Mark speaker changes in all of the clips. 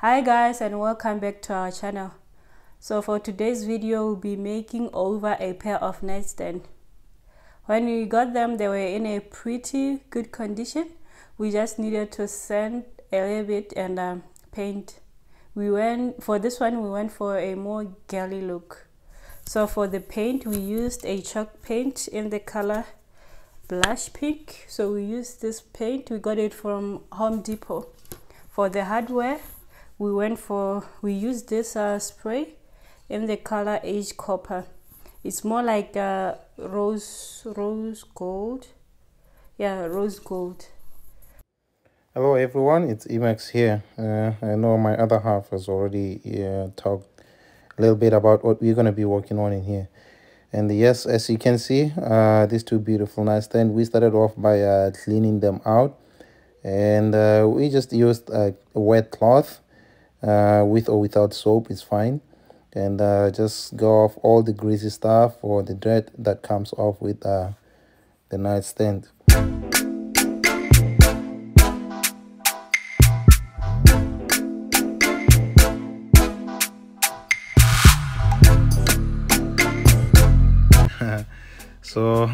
Speaker 1: Hi guys, and welcome back to our channel. So for today's video, we'll be making over a pair of nightstand. When we got them, they were in a pretty good condition. We just needed to sand a little bit and paint. For this one we went for a more girly look. So for the paint, we used a chalk paint in the color blush pink. So we used this paint, we got it from Home Depot. For the hardware, we used this spray in the color aged copper. It's more like rose gold. Yeah, rose gold.
Speaker 2: Hello everyone, it's Emax here. I know my other half has already talked a little bit about what we're going to be working on in here. And yes, as you can see, these two beautiful nightstands, we started off by cleaning them out. And we just used a wet cloth. With or without soap is fine, and just go off all the greasy stuff or the dirt that comes off with the nightstand. So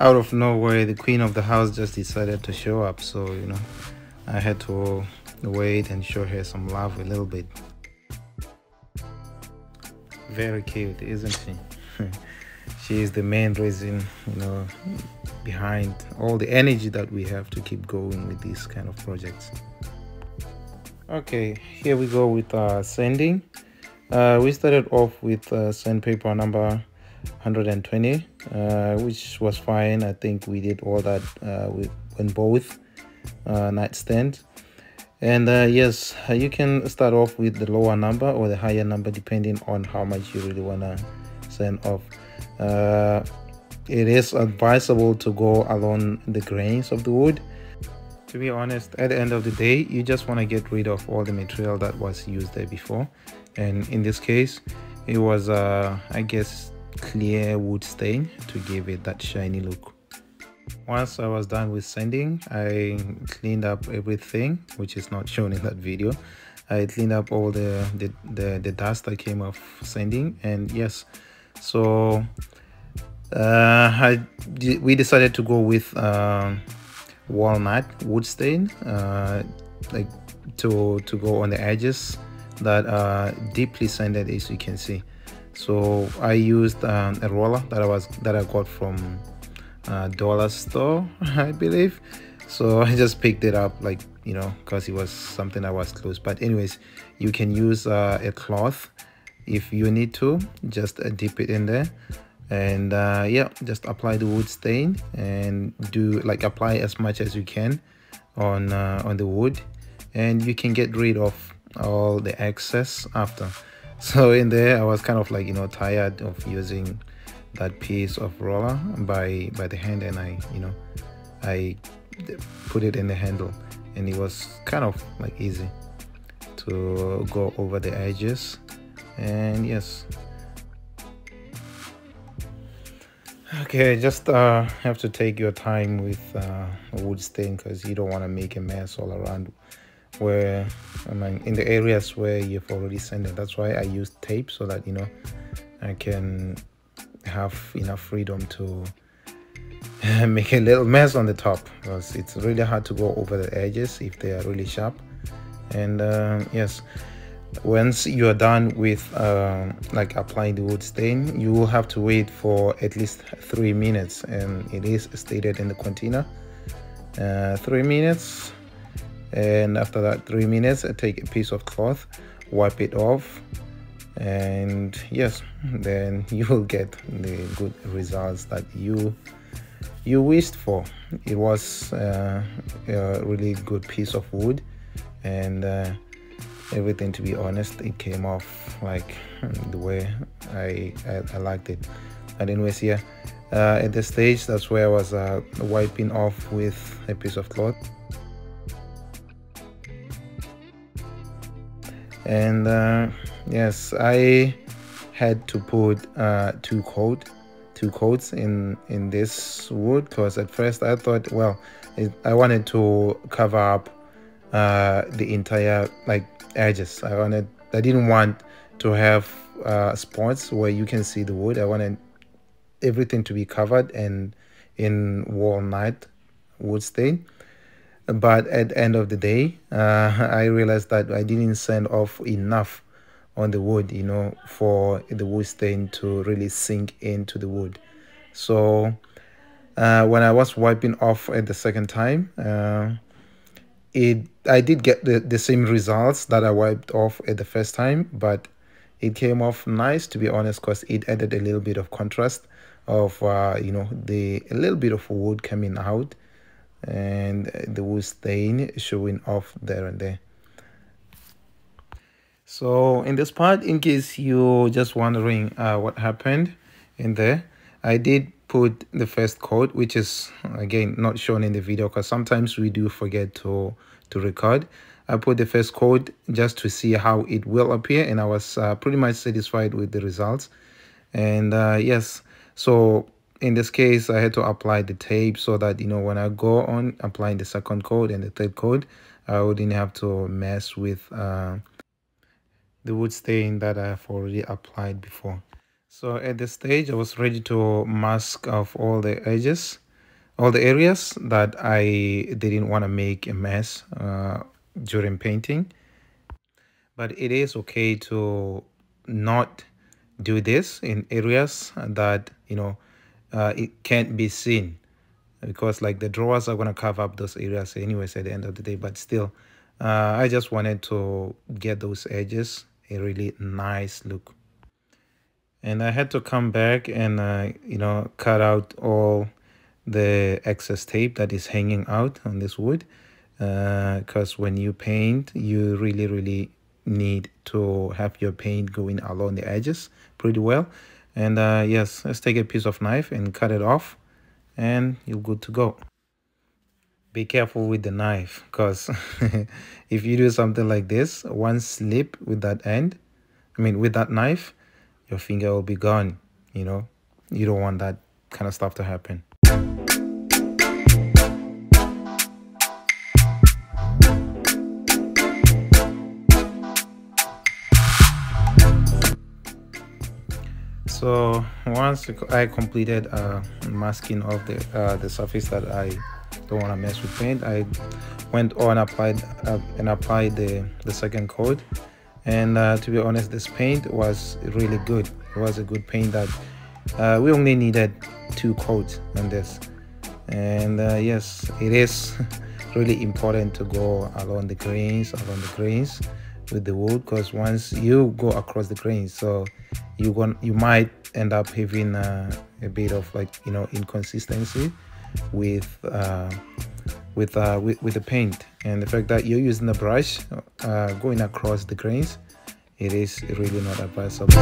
Speaker 2: out of nowhere, the queen of the house just decided to show up, so I had to wait and show her some love a little bit. Very cute, isn't she? She is the main reason, behind all the energy that we have to keep going with these kind of projects. Okay, here we go with sanding. We started off with sandpaper number 120, which was fine. I think we did all that on both nightstands. And yes, you can start off with the lower number or the higher number depending on how much you really want to sand off. It is advisable to go along the grains of the wood. To be honest, at the end of the day, you just want to get rid of all the material that was used there before. And in this case, it was I guess clear wood stain to give it that shiny look. Once I was done with sanding, I cleaned up everything, which is not shown in that video. I cleaned up all the dust that came off sanding, and yes, so we decided to go with walnut wood stain, like to go on the edges that are deeply sanded, as you can see. So I used a roller that I got from dollar store, I believe. So I just picked it up, like, because it was something that was close. But anyways, you can use a cloth if you need to, just dip it in there, and yeah, just apply the wood stain and apply as much as you can on the wood, and you can get rid of all the excess after. So in there, I was kind of like tired of using that piece of roller by the hand, and I put it in the handle, and it was kind of like easy to go over the edges. And yes, okay, just have to take your time with a wood stain, because you don't want to make a mess all around where in the areas where you've already sanded. That's why I used tape, so that I can have enough freedom to make a little mess on the top, because it's really hard to go over the edges if they are really sharp. And yes, once you are done with applying the wood stain, you will have to wait for at least 3 minutes, and it is stated in the container 3 minutes. And after that 3 minutes, I take a piece of cloth, wipe it off, and yes, then you will get the good results that you wished for. It was a really good piece of wood, and everything, to be honest, it came off like the way I liked it. But anyways, yeah, at this stage, that's where I was wiping off with a piece of cloth. And yes, I had to put two coats in this wood, because at first I thought, well, I wanted to cover up the entire like edges. I didn't want to have spots where you can see the wood. I wanted everything to be covered and in walnut wood stain. But at the end of the day, I realized that I didn't sand off enough on the wood, you know, for the wood stain to really sink into the wood. So when I was wiping off at the second time, I did get the same results that I wiped off at the first time, but it came off nice, to be honest, because it added a little bit of contrast of you know, a little bit of wood coming out and the wood stain showing off there and there. So in this part, in case you're just wondering what happened in there, I did put the first coat, which is again not shown in the video because sometimes we do forget to record. I put the first coat just to see how it will appear, and I was pretty much satisfied with the results. And yes, so in this case I had to apply the tape so that, you know, when I go on applying the second coat and the third coat, I wouldn't have to mess with the wood stain that I've already applied before. So at this stage I was ready to mask off all the edges, all the areas that I didn't want to make a mess during painting. But it is okay to not do this in areas that, you know, it can't be seen, because like the drawers are going to cover up those areas anyways at the end of the day. But still, I just wanted to get those edges a really nice look. And I had to come back and you know, cut out all the excess tape that is hanging out on this wood, because when you paint, you really need to have your paint going along the edges pretty well. And yes, let's take a piece of knife and cut it off and you're good to go. Be careful with the knife, because if you do something like this, one slip with that end, with that knife, your finger will be gone. You know, you don't want that kind of stuff to happen. So once I completed masking of the surface that I don't want to mess with paint, I went on applied the second coat. And to be honest, this paint was really good. It was a good paint that we only needed 2 coats on this. And yes, it is really important to go along the grains with the wood, because once you go across the grains, so you might end up having a bit of, like, you know, inconsistency with the paint. And the fact that you're using the brush going across the grains, it is really not advisable.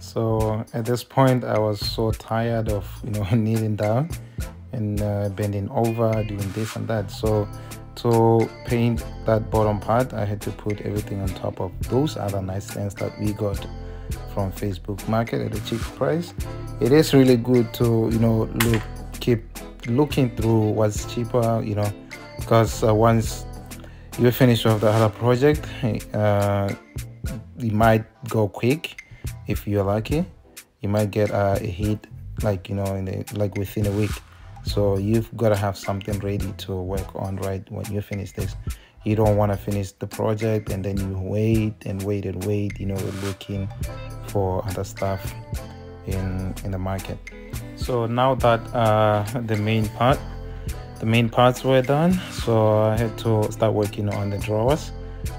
Speaker 2: So at this point, I was so tired of, you know, kneeling down and bending over, doing this and that. So to paint that bottom part, I had to put everything on top of those other nightstands that we got from Facebook Market at a cheap price. It is really good to, you know, keep looking through what's cheaper, you know, because once you finish off the other project, you might go quick. If you're lucky, you might get a hit, like, you know, like within a week. So you've got to have something ready to work on right when you finish this. You don't want to finish the project and then you wait, you know, looking for other stuff in the market. So now that the main parts were done, so I had to start working on the drawers.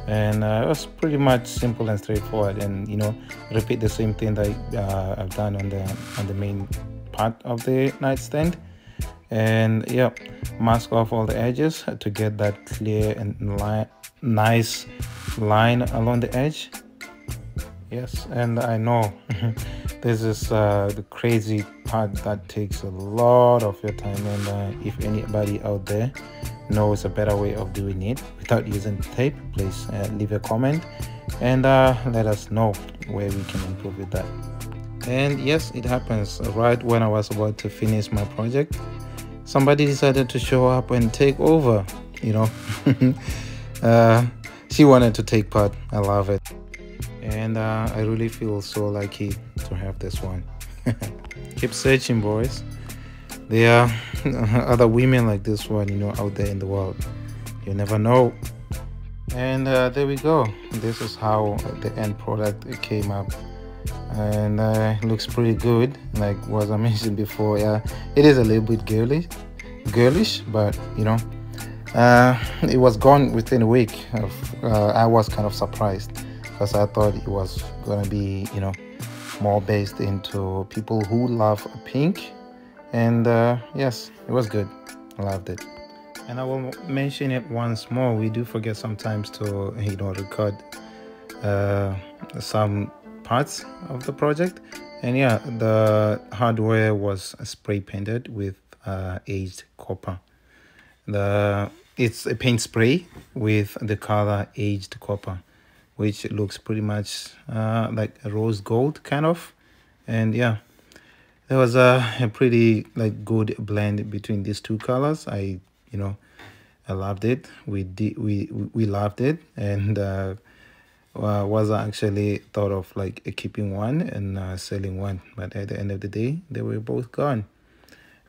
Speaker 2: And it was pretty much simple and straightforward, and, you know, repeat the same thing that I've done on the main part of the nightstand. And yeah, mask off all the edges to get that clear and nice line along the edge. Yes, and I know this is the crazy part that takes a lot of your time, and if anybody out there knows a better way of doing it without using tape, please leave a comment and let us know where we can improve with that. And yes, it happens right when I was about to finish my project, somebody decided to show up and take over, you know. She wanted to take part. I love it, and I really feel so lucky to have this one. Keep searching, boys. There are other women like this one, you know, out there in the world. You never know. And there we go. This is how the end product came up, and it looks pretty good. Like was I mentioned before, yeah, it is a little bit girlish, but you know, it was gone within a week. I was kind of surprised because I thought it was gonna be, you know, more based into people who love pink, and yes, it was good. I loved it. And I will mention it once more, we do forget sometimes to, you know, record some parts of the project. And yeah, the hardware was spray painted with aged copper. It's a paint spray with the color aged copper, which looks pretty much like a rose gold kind of. And yeah, there was a pretty like good blend between these two colors. I loved it. We loved it, and was actually thought of like keeping one and selling one, but at the end of the day they were both gone.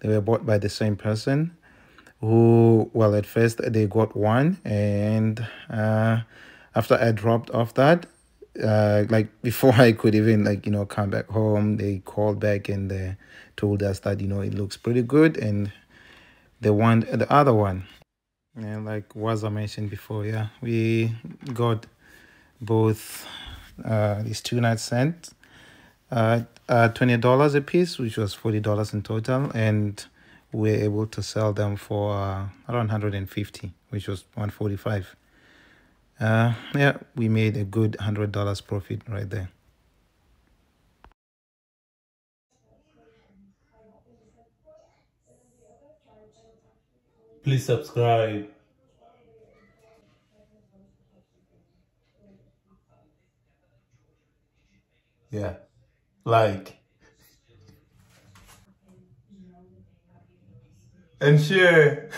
Speaker 2: They were bought by the same person who, well, at first they got one, and after I dropped off that, like before I could even like, you know, come back home, they called back and they told us that, you know, it looks pretty good and they want the other one. And like was I mentioned before, yeah, we got both these two nightstands, $20 a piece, which was $40 in total, and we were able to sell them for around 150, which was 145. Yeah, we made a good $100 profit right there.
Speaker 3: Please subscribe. Yeah, like and share.